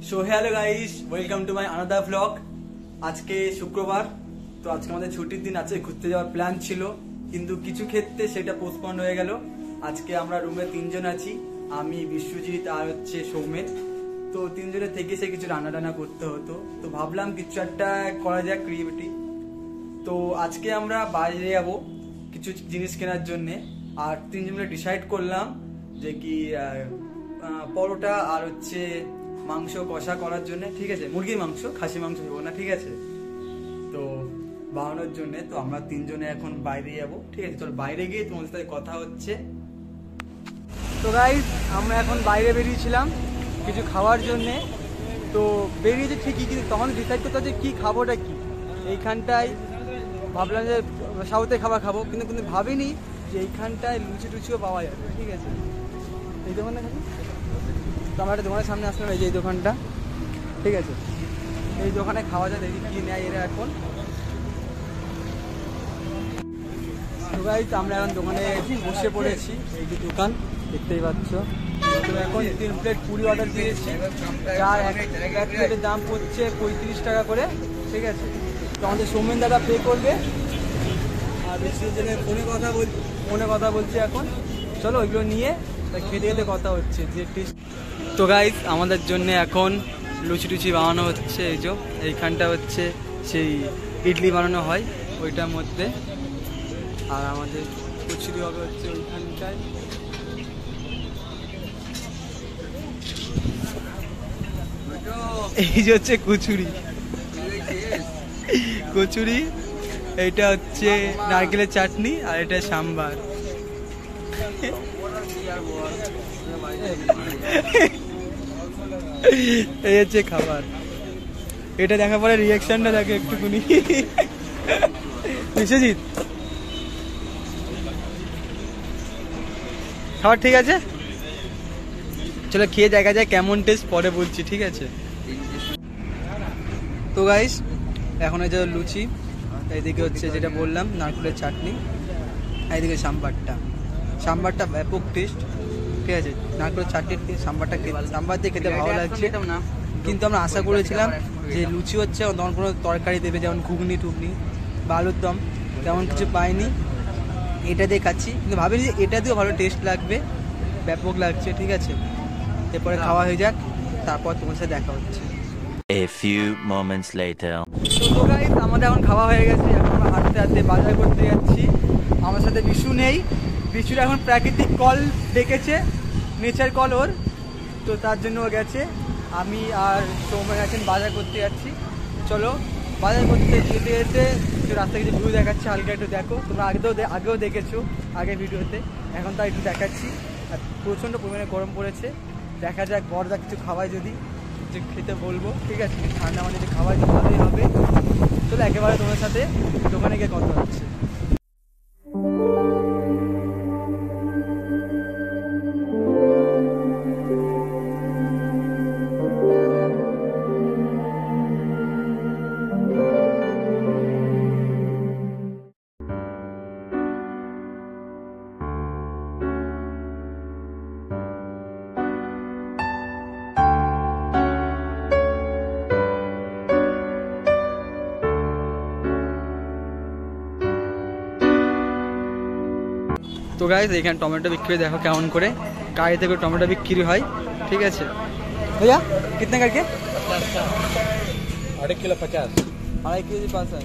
So hello guys, welcome to my another blog. আজকে শুক্রবার, তো আজকে আমাদের ছুটির দিন আছে। ঘুরতে যাওয়ার প্ল্যান ছিল, কিন্তু কিছু ক্ষেত্রে সেটা পোস্টপন্ড হয়ে গেল। আজকে আমরা রুমে 3 জন আছি, আমি, বিশ্বজিৎ আর হচ্ছে সৌমেন। তো 3 জনের থেকে সে কিছু রান্না টান্না করতে হতো, তো ভাবলাম কিছু একটা করা যাক, ক্রিয়েটিভিটি। তো আজকে আমরা বাইরে যাবো কিছু জিনিস কেনার জন্যে, আর 3 জন মিলে ডিসাইড করলাম যে কি পরোটা আর হচ্ছে মাংস কষা করার জন্য, ঠিক আছে? মুরগির মাংস, খাসি মাংস দেবো না, ঠিক আছে? তো বানানোর জন্য তো আমরা 3 জনে এখন বাইরে যাবো, ঠিক আছে? চল বাইরে গিয়ে তোমাদের সাথে কথা হচ্ছে। তো গাইস, আমরা এখন বাইরে বেরিয়েছিলাম কিছু খাওয়ার জন্যে। তো বেরিয়েছি ঠিকই, কিন্তু তখন ডিসাইড করতে হচ্ছে কি খাবোটা কি। এইখানটায় ভাবলাম যে সাউথে খাবার খাবো, কিন্তু ভাবিনি যে এইখানটায় লুচি টুচিও পাওয়া যাবে, ঠিক আছে? এই দোকানটা খাবি তো আমরা একটা দোকানের সামনে আসলাম, এই যে এই দোকানটা, ঠিক আছে? এই দোকানে খাওয়া যায়, দেখি কি নেয় এরা এখন। তো গাইস, আমরা এখন দোকানে বসে পড়েছি, এই যে দোকান দেখতেই পাচ্ছ। তো এখন 3 প্লেট পুরি অর্ডার দিয়েছি, যার এক প্লেটের দাম পড়ছে 35 টাকা করে, ঠিক আছে? তো আমাদের সৌমেন দাদা পে করবে, আর বেশি জনের ফোনে কথা বলছি এখন। চলো ওইগুলো নিয়ে খেতে খেতে কথা হচ্ছে যে টেস্ট। তো গাইস, আমাদের জন্য এখন লুচি টুচি বানানো হচ্ছে। এই যে এইখানটা হচ্ছে সেই ইডলি বানানো হয় ওইটার মধ্যে, আর আমাদের কচুরি হবে হচ্ছে ওইখানটায়। এই যে হচ্ছে কচুরি, এইটা হচ্ছে নারকেলের চাটনি, আর এটা সাম্বার। এই হচ্ছে খাবার। এটা দেখার পরে রিয়াকশনটা দেখে একটুকুনি। বিশ্বজিৎ, খাবার ঠিক আছে? চলো খেয়ে দেখা যায় কেমন টেস্ট, পরে বলছি, ঠিক আছে? তো গাইস, এখন এই যে লুচি, এইদিকে হচ্ছে যেটা বললাম নারকেলের চাটনি, এইদিকে সাম্বারটা ব্যাপক টেস্ট, ঠিক আছে? নারকেলের চাটনির সাম্বার দিয়ে খেতে ভালো লাগছে, কিন্তু আমরা আশা করেছিলাম যে লুচি হচ্ছে তখন কোনো তরকারি দেবে, যেমন ঘুগনি টুগনি বা আলুর দম, তেমন কিছু পাইনি। এটা দিয়ে খাচ্ছি, কিন্তু ভাবিনি যে এটা দিয়েও ভালো টেস্ট লাগবে, ব্যাপক লাগছে, ঠিক আছে? এরপরে খাওয়া হয়ে যাক, তারপর তোমার সাথে দেখা হচ্ছে। A few moments later. তো গাইস, আমাদের এখন খাওয়া হয়ে গেছে, এখন আমরা হাঁটতে বাজার করতে যাচ্ছি। আমার সাথে বিশু নেই, বিশুর এখন প্রাকৃতিক কল ডেকেছে, নেচার কল ওর, তো তার জন্য ও গেছে। আমি আর সৌমেন আছেন, বাজার করতে যাচ্ছি। চলো বাজার করতে যেতে যেতে কিছু রাস্তায় কিছু ভিউ দেখাচ্ছি, হালকা একটু দেখো। তোমরা আগেও দেখেছো আগের ভিডিওতে, এখন তাই একটু দেখাচ্ছি। আর প্রচণ্ড পরিমাণে গরম পড়েছে, দেখা যাক বড়দা কিছু খাওয়ায়, যদি কিছু খেতে বলবো, ঠিক আছে? ঠান্ডা মানে যদি খাওয়াই তো ভালোই হবে। চলো একেবারে তোমার সাথে দোকানে গিয়ে কথা হচ্ছে। তো গাইস, এখানে টমেটো বিক্রি দেখো কেমন করে, গাড়ি থেকে টমেটো বিক্রি হয়, ঠিক আছে? भैया कितने करके? 2.5 किलो 50। 2.5 केजी पास है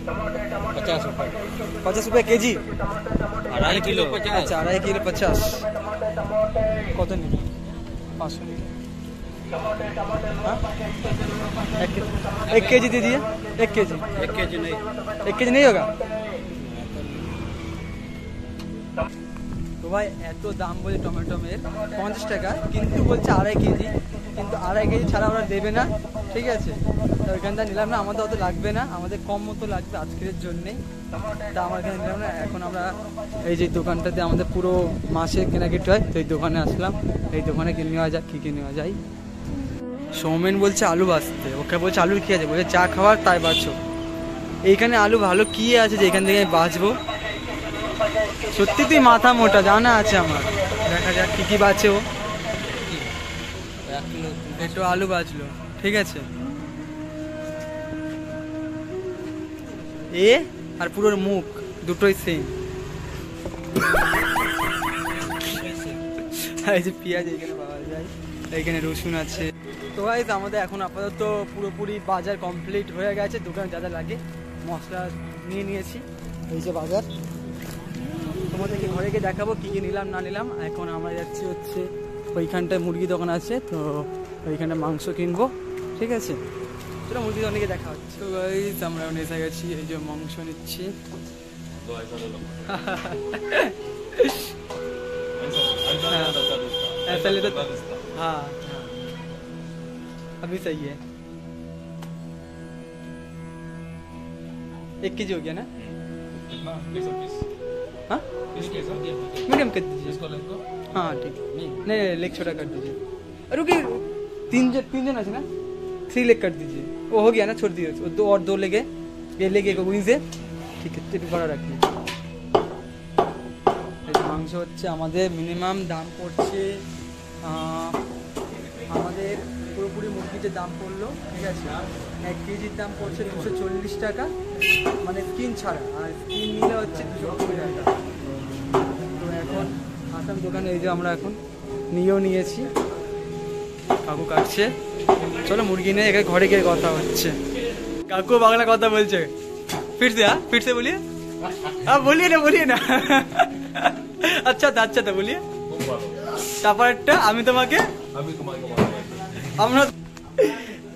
50 रुपये। 50 रुपये केजी। 2.5 किलो 50। अच्छा, 2.5 किलो 50 কত নিবি? 500 নিবি। हाँ 1 केजी दे दिए। 1 केजी। 1 केजी नहीं। 1 केजी नहीं होगा? তো ভাই এত দাম বলে টমেটোমের 50 টাকা, কিন্তু বলছে 2.5 কেজি, কিন্তু 2.5 কেজি ছাড়া ওরা দেবে না, ঠিক আছে? তো ওইখানটা নিলাম না, আমাদের অত লাগবে না, আমাদের কম মতো লাগবে আজকের জন্যেই, তা আমার এখানে নিলাম না। এখন আমরা এই যে দোকানটাতে আমাদের পুরো মাসে কেনাকাটি হয়, তো এই দোকানে আসলাম, এই দোকানে কিনে নেওয়া যাক, কী নেওয়া যায়। সৌমেন বলছে আলু বাছতে, ওকে বলছে আলুর কী আছে, বলছে চা খাওয়ার তাই বাছো। এইখানে আলু ভালো কী আছে যে এখান থেকে বাছবো? সত্যি তুই মাথা মোটা, জানা আছে আমার। দেখা যাক কি কি বাঁচে ও। একটু আলু বাঁচলো। ঠিক আছে, এ আর পুরোর মুখ দুটোই সেম। এই যে পেঁয়াজ এখানে পাওয়া যায়, এখানে রসুন আছে। তো গাইস আমাদের এখন আপাতত পুরোপুরি বাজার কমপ্লিট হয়ে গেছে, দোকানে যা যা লাগে মশলা নিয়ে নিয়েছি। এই যে বাজার, তোমাদেরকে ঘরে গিয়ে দেখাবো কী কী নিলাম না নিলাম। এখন আমরা যাচ্ছি হচ্ছে ওইখানটায় মুরগি দোকান আছে, তো ওইখানে মাংস কিনবো, ঠিক আছে। সেটা মুরগি দোকানে গিয়ে দেখা হচ্ছে। তো গাইস আমরা এখন এসে গেছি, এই যে মাংস নিচ্ছি। ऐसा ले तो हाँ अभी सही है। 1 केजी हो गया ना? हाँ मीडियम कर दीजिए। हाँ ठीक, नहीं लेग छोटा कर दीजिए। रुकिए, 3 जन আছে ना, 3 लेग कर दीजिए। वो हो गया ना, छोड़ दिए 2 और 2 लेगे, ये लेगे को वहीं से, ठीक है। একটু বড় রাখি। মাংস হচ্ছে আমাদের মিনিমাম দাম পড়ছে, আমাদের পুরোপুরি মুরগির যে দাম পড়লো, ঠিক আছে, 1 কেজির দাম পড়ছে 240 টাকা, মানে স্কিন ছাড়া, আর স্কিন নিলে হচ্ছে 220 টাকা। তো এখন আসাম দোকানে এই যে আমরা এখন নিয়েও নিয়েছি, কাকু কাটছে। চলো মুরগি নিয়ে এখানে ঘরে গিয়ে কথা হচ্ছে। কাকু বাংলা কথা বলছে, फिर से बोलिए। हाँ बोलिए ना আচ্ছা তা বলিয়ে। তারপরটা আমি তোমাকে আমরা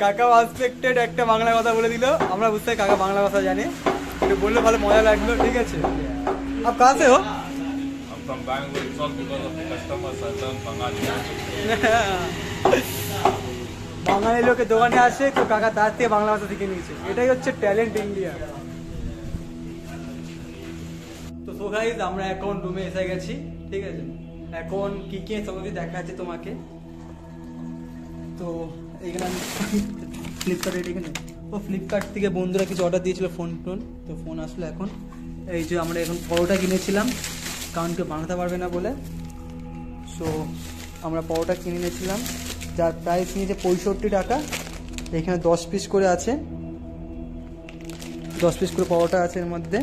কাকা আনএক্সপেক্টেড একটা বাংলা কথা বলে দিল, আমরা বুঝতে কাকা বাংলা ভাষা জানে, একটু বললে ভালো মজা লাগলো, ঠিক আছে। আপ কাহা সে হো? বাঙালি লোকের দোকানে আসে তো কাকা তার থেকে বাংলা ভাষা শিখে নিয়েছে, এটাই হচ্ছে ট্যালেন্ট ইন্ডিয়া। তো সো গাইস আমরা এখন রুমে এসে গেছি, ঠিক আছে। এখন কি কি সব কিছু দেখা যাচ্ছে তোমাকে। তো এইখানে আমি ফ্লিপকার্ট থেকে বন্ধুরা কিছু অর্ডার দিয়েছিল, ফোন, তো ফোন আসলো এখন। এই যে আমরা এখন পরোটা কিনেছিলাম, কারণ কেউ বানাতে পারবে না বলে, সো আমরা পরোটা কিনে নিয়েছিলাম, যার প্রাইস নিয়েছে 65 টাকা। এখানে 10 পিস করে আছে, 10 পিস করে পরোটা আছে এর মধ্যে।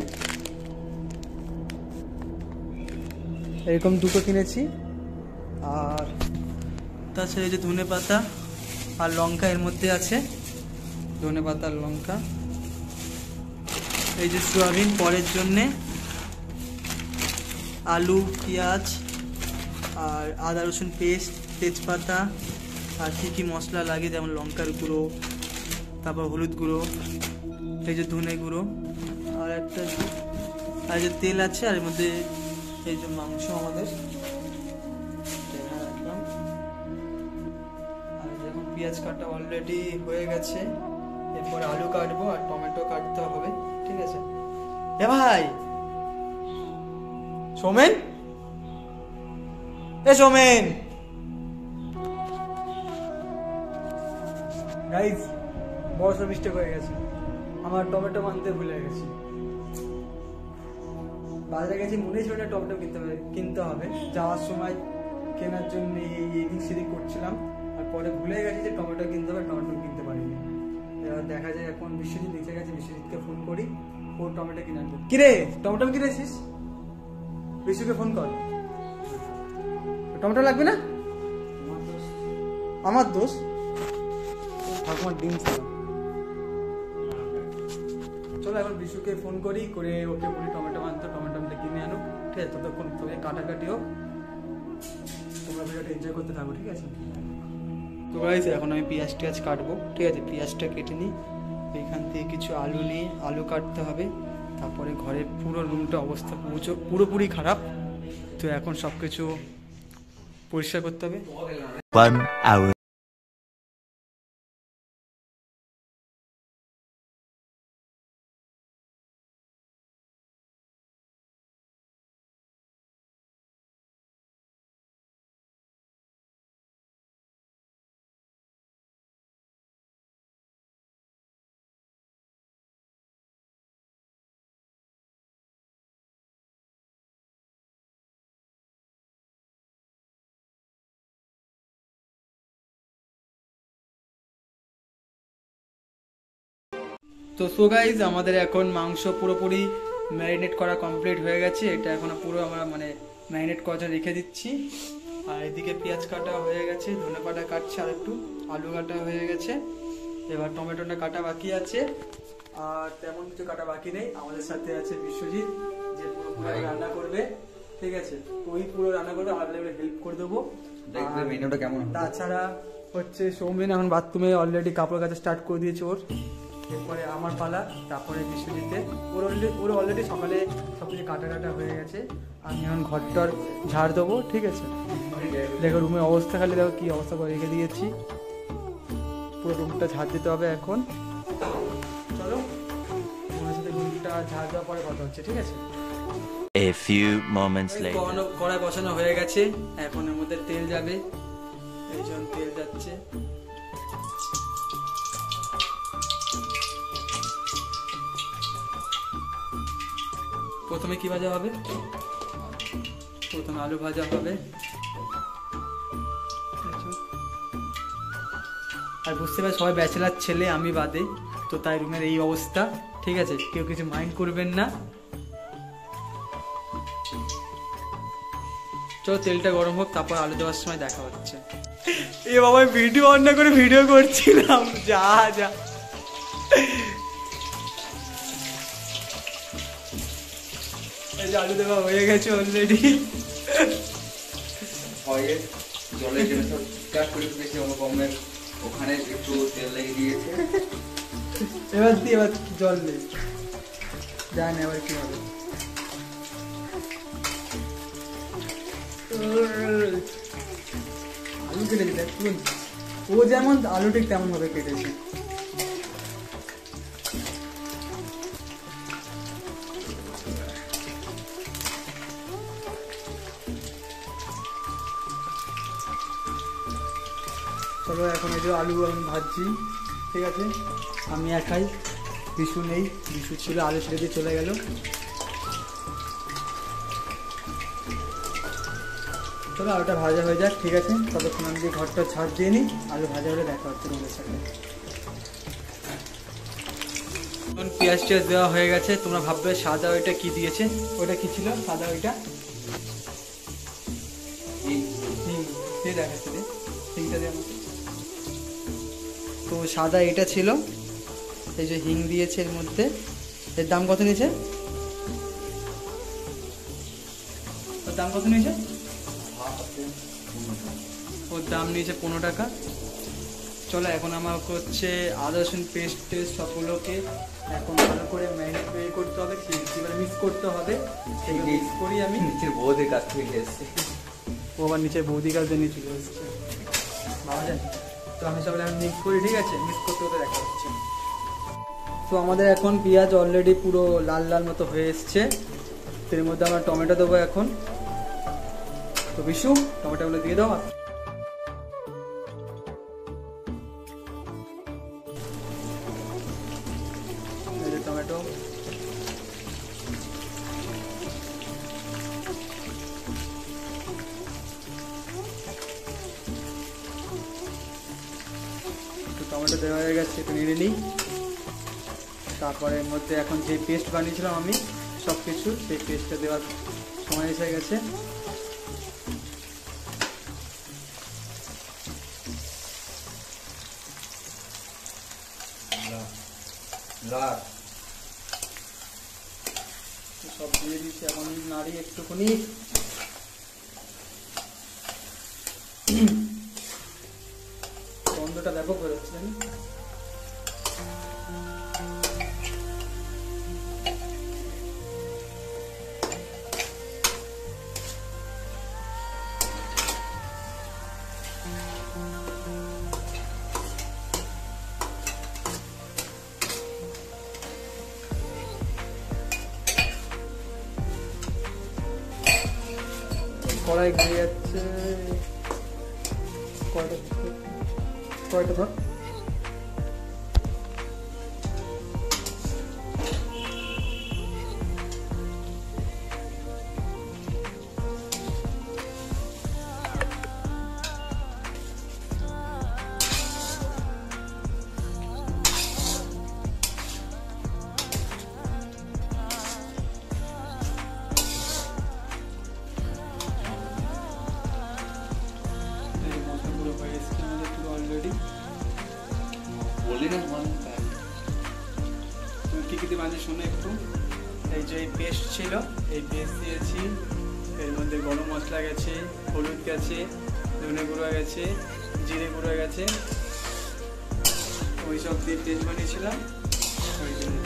এরকম 2টো কিনেছি। আর তাছাড়া এই যে ধনে পাতা আর লঙ্কা এর মধ্যে আছে, ধনে পাতা আর লঙ্কা। এই যে সোয়াবিন পরের জন্যে, আলু, পেঁয়াজ আর আদা রসুন পেস্ট, তেজপাতা আর কী কী মশলা লাগে, যেমন লঙ্কার গুঁড়ো, তারপর হলুদ গুঁড়ো, এই যে ধনে গুঁড়ো, আর একটা আর যে তেল আছে, আর এর মধ্যে এই যে মাংস আমাদের। আর যখন পেঁয়াজ কাটা অলরেডি হয়ে গেছে, এরপরে আলু কাটবো আর টমেটো কাটতে হবে, ঠিক আছে। এ ভাই সোমেন, সোমেন গাইস, বড় সড় মিস্টেক হয়ে গেছে, আমার টমেটো আনতে ভুলে গেছি। বাজারে গেছি, মনে ছিল না টমেটো কিনতে হবে, যাওয়ার সময় কেনার জন্য এদিক সেদিক করছিলাম, আর পরে ভুলে গেছি যে টমেটো কিনতে হবে, টমেটো কিনতে পারিনি। এবার দেখা যায় এখন বিশ্বজিৎ নিচে গেছে, বিশ্বজিৎকে ফোন করি, ও টমেটো কিনে আনবে। কিরে টমেটো কিনেছিস? বিশ্বকে ফোন কর, টমেটো লাগবে না? আমার দোষ, ঠাকুমার ডিম ছিল। চলো এখন বিশুকে ফোন করি, করে ওকে বলি টমেটো আনতে, টমেটো কিনে আনুক, ঠিক আছে। ততক্ষণ তোকে কাটাকাটি হোক, তোমরা ভিডিওটা এনজয় করতে থাকো, ঠিক আছে। তো গাইস এখন আমি পেঁয়াজ টিয়াজ কাটবো, ঠিক আছে। পেঁয়াজটা কেটে নিই, এইখান থেকে কিছু আলু নিয়ে আলু কাটতে হবে। তারপরে ঘরের পুরো রুমটা অবস্থা পুরোপুরি খারাপ, তো এখন সব কিছু পরিষ্কার করতে হবে। 1 hour তো সো গাইজ আমাদের এখন মাংস পুরোপুরি ম্যারিনেট করা কমপ্লিট হয়ে গেছে। এটা এখন পুরো আমরা মানে ম্যারিনেট করা রেখে দিচ্ছি। আর এদিকে পেঁয়াজ কাটা হয়ে গেছে, ধনে পাতা কাটছে, আর একটু আলু কাটা হয়ে গেছে। এবার টমেটোটা কাটা বাকি আছে, আর তেমন কিছু কাটা বাকি নেই। আমাদের সাথে আছে বিশ্বজিৎ, যে পুরো রান্না করবে, ঠিক আছে? ওই পুরো রান্না করবে, আমরা হেল্প করে দেবো। দেখবে মেনুটা কেমন। তাছাড়া হচ্ছে সৌমেন এখন বাথরুমে অলরেডি কাপড় কাচা স্টার্ট করে দিয়েছে ওর। এরপরে আমার পালা, তারপরে বিশ্বজিতের। ওর অলরেডি সকালে সবকিছু কাটা হয়ে গেছে। আমি এখন ঘরটার ঝাড় দেবো, ঠিক আছে? দেখো রুমের অবস্থা, খালি দেখো কি অবস্থা করে রেখে দিয়েছি। পুরো রুমটা ঝাড় দিতে হবে এখন। চলো ওনার সাথে রুমটা ঝাড় দেওয়ার পরে কথা হচ্ছে, ঠিক আছে? A few moments later. কড়াই বসানো হয়ে গেছে, এখন এর মধ্যে তেল যাবে। এই জন্য তেল যাচ্ছে। প্রথমে কি ভাজা হবে? প্রথমে আলু ভাজা হবে। আর বুঝতে পারি সবাই ব্যাচেলার ছেলে, আমি বাদে, তো তাই রুমের এই অবস্থা, ঠিক আছে? কেউ কিছু মাইন্ড করবেন না। চলো তেলটা গরম হোক, তারপর আলু দেওয়ার সময় দেখা হচ্ছে। এ বাবা ভিডিও অন না করে ভিডিও করছিলাম, যা যা। এই যে আলু দেওয়া হয়ে গেছে অলরেডি। জলের জন্য সব কাট করে দিয়েছে, ওখানে একটু তেল লেগে দিয়েছে। এবার জল নেই, জানি এবার কি হবে। আলু কেটেছে দেখুন, ও যেমন আলু ঠিক তেমন ভাবে কেটেছে। চলো এখন এই যে আলু আমি ভাজছি, ঠিক আছে? আমি একাই, বিশু নেই, বিশু ছিল আলু ছেড়ে দিয়ে চলে গেল। চলো আলুটা ভাজা হয়ে যাক, ঠিক আছে? ততক্ষণ আমি দিয়ে ঘরটা ছাড় দিয়ে নিই, আলু ভাজা হলে দেখা হচ্ছে তোমাদের সাথে। এখন পেঁয়াজ টিয়াজ দেওয়া হয়ে গেছে। তোমরা ভাববে সাদা ওইটা কি দিয়েছে, ওইটা কি ছিল সাদা ওইটা? দেখাচ্ছে রে, হিংটা দিয়ে আমাকে। তো সাদা এটা ছিল, এই যে হিং দিয়েছে এর মধ্যে। এর দাম কত নিয়েছে? ওর দাম কত নিয়েছে? ওর দাম নিয়েছে 15 টাকা। চলো এখন আমার হচ্ছে আদা রসুন পেস্ট সবগুলোকে এখন ভালো করে ম্যারিনেট করতে হবে, এবার মিক্স করতে হবে। সেগুলো মিক্স করি আমি। নিচের বৌদের কাছ থেকে এসেছে, ও আবার নিচে বৌদি কাজ দিয়ে নিয়ে চলে এসেছে, বাবা জানি। তো আমি সবাই এখন মিক্স করি, ঠিক আছে? মিক্স করতে হতে দেখা হচ্ছে। তো আমাদের এখন পেঁয়াজ অলরেডি পুরো লাল লাল মতো হয়ে এসছে। এর মধ্যে আমরা টমেটো দেবো এখন। তো বিশু টমেটোগুলো দিয়ে দাও। এই যে টমেটো, টমেটো দেওয়া হয়ে গেছে, একটু নেড়ে নিই। তারপরে এর মধ্যে এখন যে পেস্ট বানিয়েছিলাম আমি সব কিছু, সেই পেস্টটা দেওয়ার সময় এসে গেছে। সব দিয়ে দিচ্ছি এখন, নাড়ি একটুখানি। গন্ধটা ব্যাপক হয়ে যাচ্ছে। কড়াই ঘুরে যাচ্ছে, কয়টা ধর। বললি না তুমি কি কি বানিয়ে শোনো একটু। এই যে পেস্ট ছিল, এই পেস্ট দিয়েছি, এর মধ্যে গরম মশলা গেছে, হলুদ গেছে, ধনে গুঁড়ো গেছে, জিরে গুঁড়ো গেছে, ওই সব দিয়ে পেস্ট বানিয়েছিলাম। ওই জন্য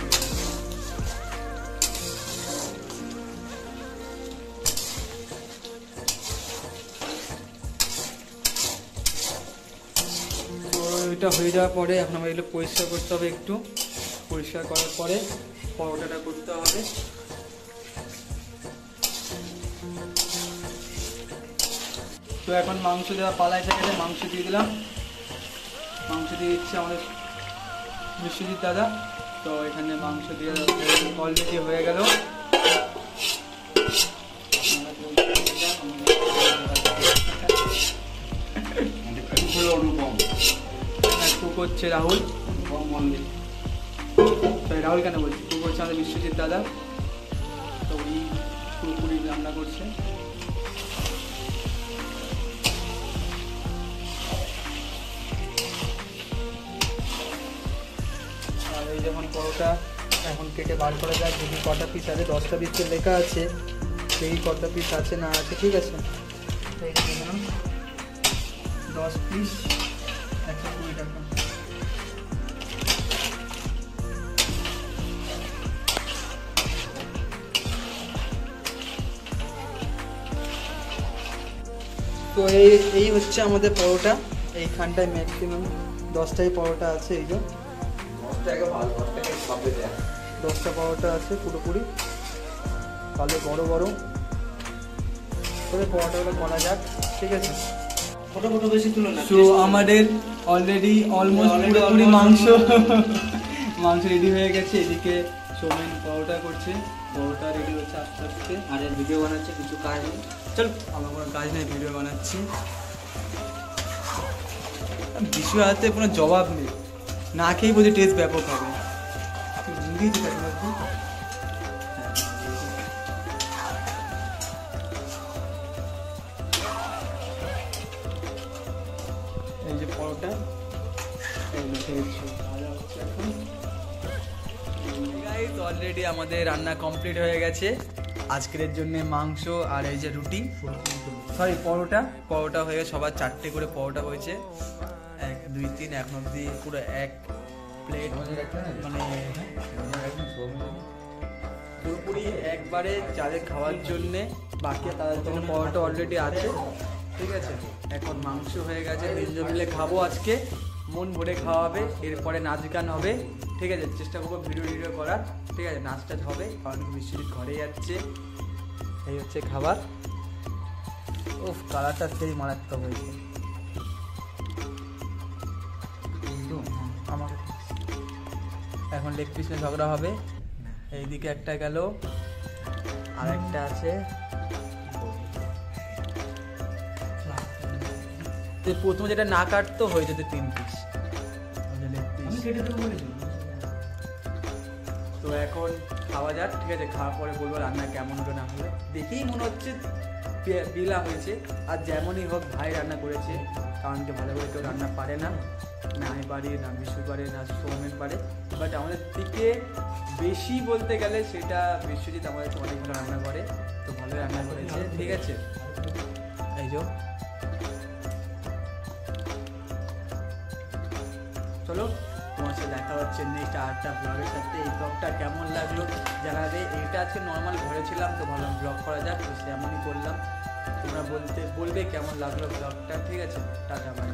ওইটা হয়ে যাওয়ার পরে এখন আমার এগুলো পরিষ্কার করতে হবে। একটু পরিষ্কার করার পরে পরোটাটা করতে হবে। তো এখন মাংস দেওয়া পালা এসে গেছে, মাংস দিয়ে দিলাম। মাংস দিয়ে দিচ্ছে আমাদের বিশ্বজিৎ দাদা। তো এখানে মাংস দিয়ে অলরেডি হয়ে গেল। অনুপম কুক হচ্ছে রাহুল। রাহুল কেন বলছি, কুক হচ্ছে আমাদের বিশ্বজিৎ দাদা। তো উনি পুরোপুরি রান্না করছে। আর এই যেমন পরোটা এখন কেটে বার করা যায়, যদি কটা পিস আছে, 10টা পিসের লেখা আছে, সেই কটা পিস আছে না আছে, ঠিক আছে। এই যে দেখুন 10 পিস 120 টাকা। তো এই হচ্ছে আমাদের পরোটা। এইখানটায় ম্যাক্সিমাম 10টাই পরোটা আছে। এই যে 10টা পরোটা আছে পুরোপুরি, তাহলে বড় বড় করে পরোটাগুলো করা যাক, ঠিক আছে। ফটো বেশি তুলো না। তো আমাদের অলরেডি অলমোস্ট পুরোপুরি মাংস রেডি হয়ে গেছে। এদিকে সৌমেন পরোটা করছে, পরোটা রেডি হচ্ছে আস্তে আস্তে। আর ভিডিও বানাচ্ছে, কিছু কাজ নেই। চল, আমার কোনো কাজ নেই, ভিডিও বানাচ্ছি। বিশু হাতে কোনো জবাব নেই, না খেয়েই বলছি টেস্ট ব্যাপক হবে। এই যে পরোটা অলরেডি আমাদের রান্না কমপ্লিট হয়ে গেছে আজকের জন্য। মাংস আর এই যে রুটি, সরি পরোটা হয়ে গেছে। সবার 4টে করে পরোটা হয়েছে, 1 2 3 এখন অব্দি পুরো 1 প্লেট, মানে পুরোপুরি একবারে যাদের খাওয়ার জন্যে, বাকি তাদের জন্য পরোটা অলরেডি আছে, ঠিক আছে। এখন মাংস হয়ে গেছে, 3 জন মিলে খাবো আজকে, মন ভরে খাওয়া হবে। এরপরে নাচ গান হবে, ঠিক আছে। চেষ্টা করবো ভিডিও করার, ঠিক আছে। নাচ টাচ হবে, কারণ বিশ্বজিৎ ঘরে যাচ্ছে। এই হচ্ছে খাবার। উফ, কালারটা সেই মারাত্মক হয়েছে আমাকে। এখন লেগ পিস নিয়ে ঝগড়া হবে। এইদিকে একটা গেল, আর একটা আছে। প্রথমে যেটা না কাটতো হয়ে যেত 3 পিস। তো এখন খাওয়া যাক, ঠিক আছে। খাওয়ার পরে বলবো রান্না কেমন হলো না হলো। দেখেই মনে হচ্ছে বিলা হয়েছে। আর যেমনই হোক ভাই রান্না করেছে, কারণ কি ভালো করে কেউ রান্না পারে না, না আমি পারি, না বিশু পারে, না সৌমেন পারে। বাট আমাদের থেকে বেশি বলতে গেলে সেটা বিশ্বজিৎ আমাদের অনেক ভালো রান্না করে। তো ভালোই রান্না করেছে, ঠিক আছে। এই যে চলো, তোমার সাথে দেখা হচ্ছে নেক্সট আরেকটা ব্লগের সাথে। এই ব্লগটা কেমন লাগলো জানাবে। এটা আজকে নর্মাল ঘরে ছিলাম, তো ভাবলাম ব্লগ করা যাক, তো সেমনই করলাম। তোমরা বলবে কেমন লাগলো ব্লগটা, ঠিক আছে। Tata, by.